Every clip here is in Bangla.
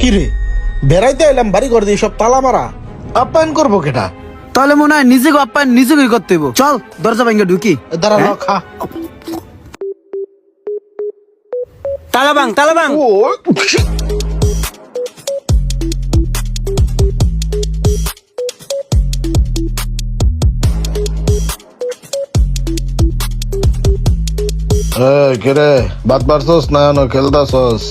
কিরে বেড়াইতে এলাম বাড়ি করে দিয়ে সব তালা মারা, আপ্যায়ন করবো কেটা? তাহলে মনে হয় নিজেকে আপ্যায়ন নিজেকে করতে হইব। চল দরজা ভেঙে ঢুকি। দাঁড়া ল, খা। তালাবাং তালাবাং। ও কেরে বাদ পারছস না খেলতাছস?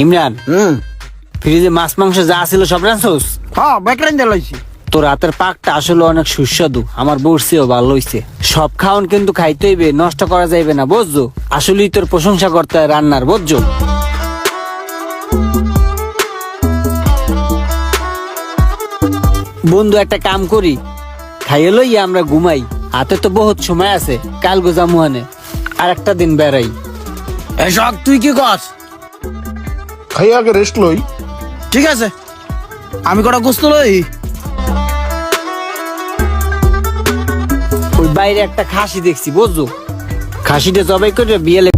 ইমরান, ফ্রিজে মাছ মাংস যা ছিল সব রাঁধছস? হ্যাঁ বেকরাইন দিলাইছি। তোর হাতের পাকটা আসলে অনেক সুস্বাদু, আমার বউরছেও ভালো হইছে। সব খাওন কিন্তু খাইতে হইবে, নষ্ট করা যাইবে না, বুঝছো? আসলেই তোর প্রশংসা করতে হয় রান্নার, বুঝছো? বন্ধু একটা কাম করি, খাইয়ে লইয়া আমরা ঘুমাই, হাতে তো বহুত সময় আছে, কাল গোজা মুহানে আর একটা দিন বেড়াই। এসব তুই কি কর? খাই আগে রেস্ট লই। ঠিক আছে, আমি কটা গোস্ত লই। ওই বাইরে একটা খাসি দেখছি, বুঝছো? খাসিটা জবাই করে বিয়েলে